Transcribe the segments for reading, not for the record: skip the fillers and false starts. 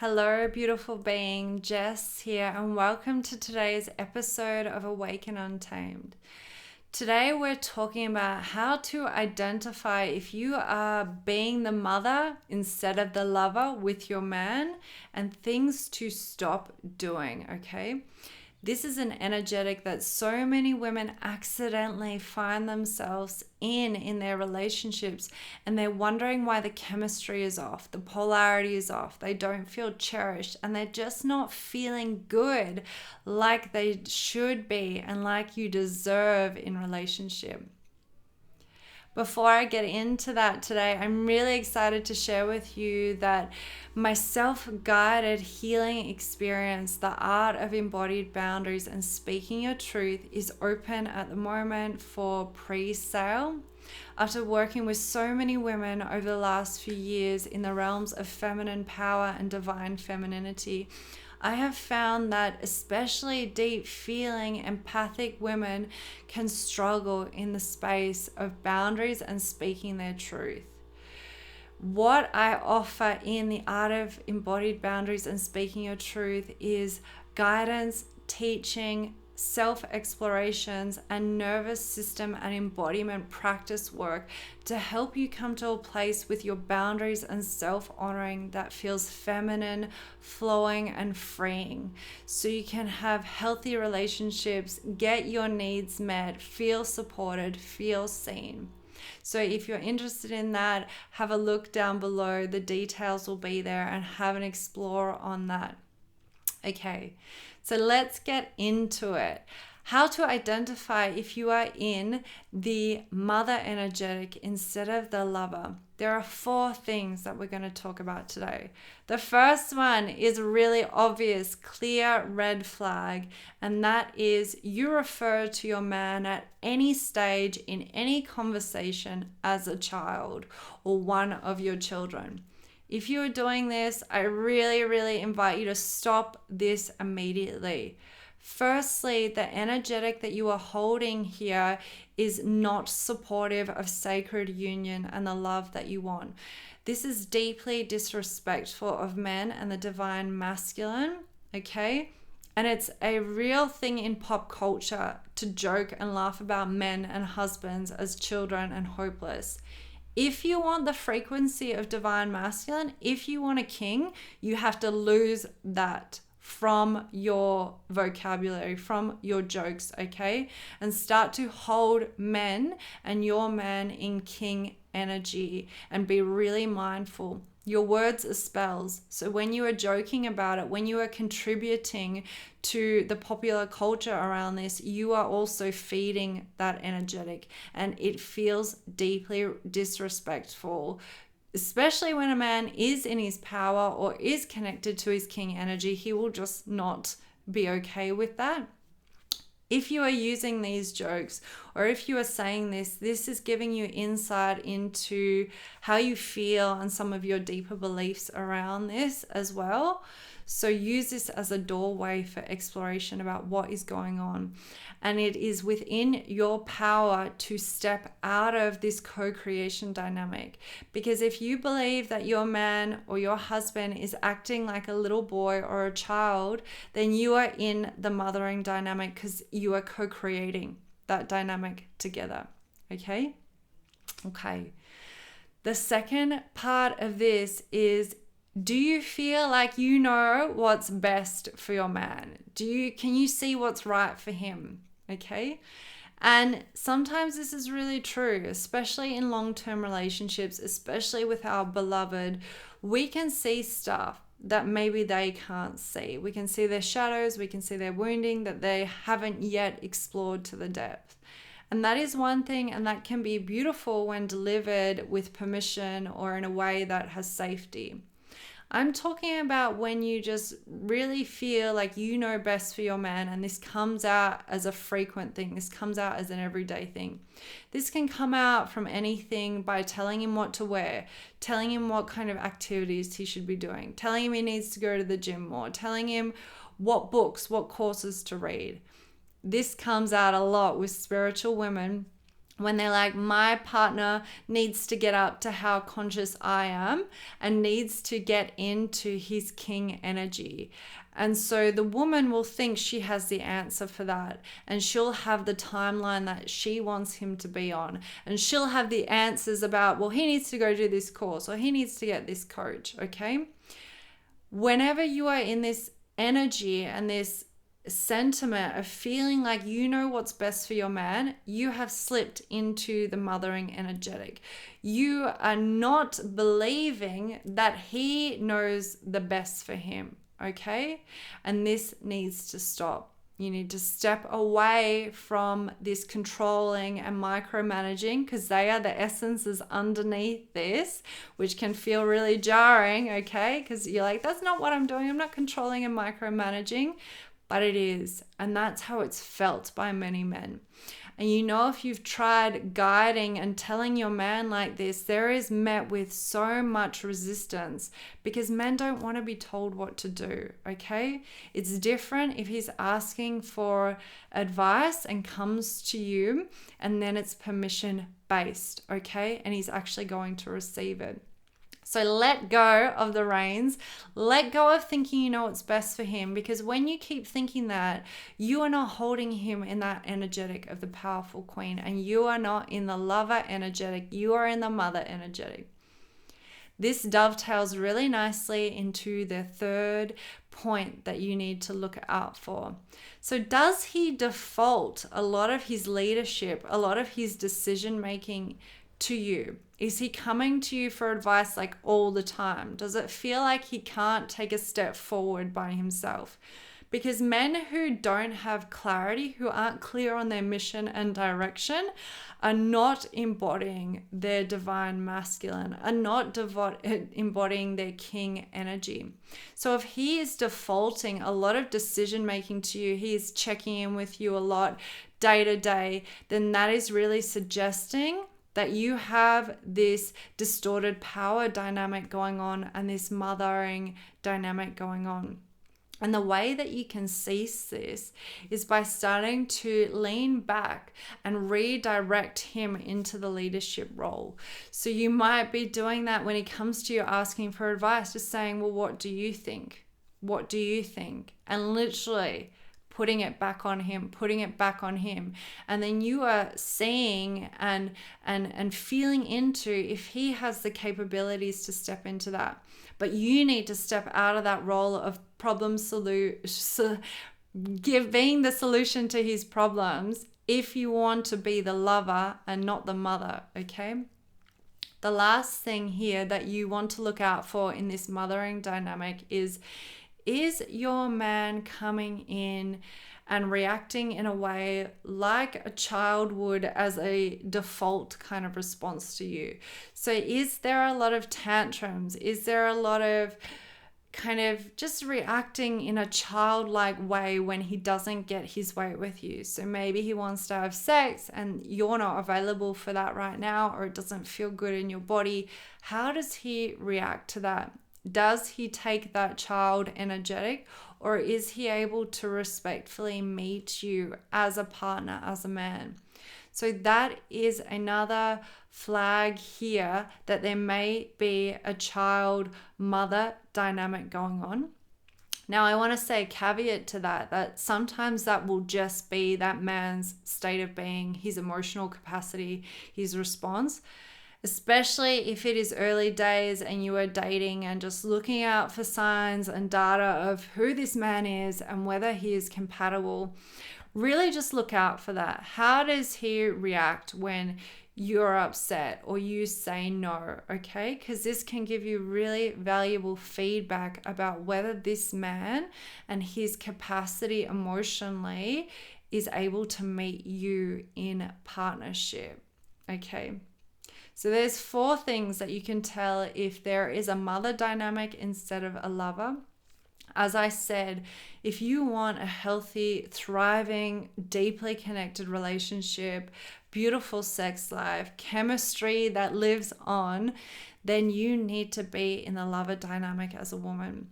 Hello, beautiful being. Jess here, and welcome to today's episode of Awake and Untamed. Today, we're talking about how to identify if you are being the mother instead of the lover with your man and things to stop doing, okay? This is an energetic that so many women accidentally find themselves in their relationships, and they're wondering why the chemistry is off, the polarity is off, they don't feel cherished, and they're just not feeling good like they should be and like you deserve in relationship. Before I get into that today, I'm really excited to share with you that my self-guided healing experience, the art of embodied boundaries and speaking your truth, is open at the moment for pre-sale. After working with so many women over the last few years in the realms of feminine power and divine femininity, I have found that especially deep feeling, empathic women can struggle in the space of boundaries and speaking their truth. What I offer in the art of embodied boundaries and speaking your truth is guidance, teaching, self-explorations, and nervous system and embodiment practice work to help you come to a place with your boundaries and self-honoring that feels feminine, flowing, and freeing, so you can have healthy relationships, get your needs met, feel supported, feel seen. So if you're interested in that, have a look down below. The details will be there, and have an explore on that. Okay, so let's get into it. How to identify if you are in the mother energetic instead of the lover. There are 4 things that we're going to talk about today. The first one is really obvious, clear red flag, and that is you refer to your man at any stage in any conversation as a child or one of your children. If you are doing this, I really invite you to stop this immediately. Firstly, the energetic that you are holding here is not supportive of sacred union and the love that you want. This is deeply disrespectful of men and the divine masculine, okay? And it's a real thing in pop culture to joke and laugh about men and husbands as children and hopeless. If you want the frequency of divine masculine, if you want a king, you have to lose that from your vocabulary, from your jokes, okay? And start to hold men and your man in king energy and be really mindful. Your words are spells. So when you are joking about it, when you are contributing to the popular culture around this, you are also feeding that energetic, and it feels deeply disrespectful, especially when a man is in his power or is connected to his king energy. He will just not be okay with that. If you are using these jokes, or if you are saying this is giving you insight into how you feel and some of your deeper beliefs around this as well. So use this as a doorway for exploration about what is going on. And it is within your power to step out of this co-creation dynamic. Because if you believe that your man or your husband is acting like a little boy or a child, then you are in the mothering dynamic because you are co-creating that dynamic together. Okay? Okay. The second part of this is, do you feel like you know what's best for your man? Can you see what's right for him? Okay. And sometimes this is really true, especially in long-term relationships, especially with our beloved. We can see stuff that maybe they can't see. We can see their shadows, we can see their wounding that they haven't yet explored to the depth. And that is one thing, and that can be beautiful when delivered with permission or in a way that has safety. I'm talking about when you just really feel like you know best for your man, and this comes out as a frequent thing. This comes out as an everyday thing. This can come out from anything by telling him what to wear, telling him what kind of activities he should be doing, telling him he needs to go to the gym more, telling him what books, what courses to read. This comes out a lot with spiritual women when they're like, my partner needs to get up to how conscious I am and needs to get into his king energy. And so the woman will think she has the answer for that, and she'll have the timeline that she wants him to be on, and she'll have the answers about, well, he needs to go do this course or he needs to get this coach. Okay, whenever you are in this energy and this sentiment of feeling like you know what's best for your man, you have slipped into the mothering energetic. You are not believing that he knows the best for him. Okay, and this needs to stop. You need to step away from this controlling and micromanaging, because they are the essences underneath this, which can feel really jarring, okay? Because you're like, that's not what I'm doing. I'm not controlling and micromanaging, but it is. And that's how it's felt by many men. And you know, if you've tried guiding and telling your man like this, there is met with so much resistance, because men don't want to be told what to do, okay? It's different if he's asking for advice and comes to you, and then it's permission based, okay? And he's actually going to receive it. So let go of the reins, let go of thinking you know what's best for him, because when you keep thinking that, you are not holding him in that energetic of the powerful queen, and you are not in the lover energetic, you are in the mother energetic. This dovetails really nicely into the third point that you need to look out for. So does he default a lot of his leadership, a lot of his decision making to you? Is he coming to you for advice like all the time? Does it feel like he can't take a step forward by himself? Because men who don't have clarity, who aren't clear on their mission and direction, are not embodying their divine masculine, are not embodying their king energy. So if he is defaulting a lot of decision making to you, he is checking in with you a lot day to day, then that is really suggesting that you have this distorted power dynamic going on and this mothering dynamic going on. And the way that you can cease this is by starting to lean back and redirect him into the leadership role. So you might be doing that when he comes to you asking for advice, just saying, well, what do you think? What do you think? And literally putting it back on him. And then you are seeing and feeling into if he has the capabilities to step into that. But you need to step out of that role of being the solution to his problems if you want to be the lover and not the mother, okay? The last thing here that you want to look out for in this mothering dynamic is your man coming in and reacting in a way like a child would as a default kind of response to you? So is there a lot of tantrums? Is there a lot of kind of just reacting in a childlike way when he doesn't get his way with you? So maybe he wants to have sex and you're not available for that right now, or it doesn't feel good in your body. How does he react to that? Does he take that child energetic, or is he able to respectfully meet you as a partner, as a man? So that is another flag here that there may be a child-mother dynamic going on. Now, I want to say a caveat to that sometimes that will just be that man's state of being, his emotional capacity, his response. Especially if it is early days and you are dating and just looking out for signs and data of who this man is and whether he is compatible. Really just look out for that. How does he react when you're upset or you say no, okay? Because this can give you really valuable feedback about whether this man and his capacity emotionally is able to meet you in partnership, okay? So there's 4 things that you can tell if there is a mother dynamic instead of a lover. As I said, if you want a healthy, thriving, deeply connected relationship, beautiful sex life, chemistry that lives on, then you need to be in the lover dynamic as a woman.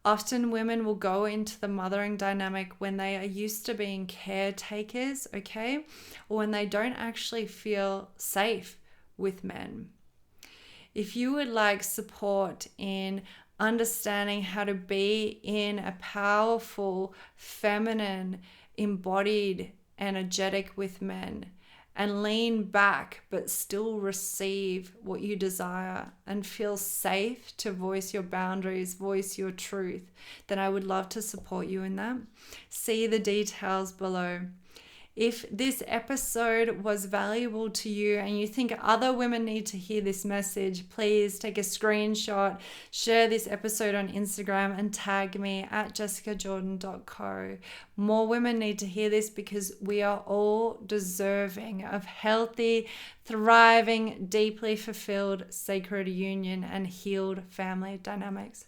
Often women will go into the mothering dynamic when they are used to being caretakers, okay? Or when they don't actually feel safe with men. If you would like support in understanding how to be in a powerful, feminine, embodied, energetic with men, and lean back but still receive what you desire and feel safe to voice your boundaries, voice your truth, then I would love to support you in that. See the details below. If this episode was valuable to you and you think other women need to hear this message, please take a screenshot, share this episode on Instagram and tag me at jessicajordan.co. More women need to hear this because we are all deserving of healthy, thriving, deeply fulfilled, sacred union and healed family dynamics.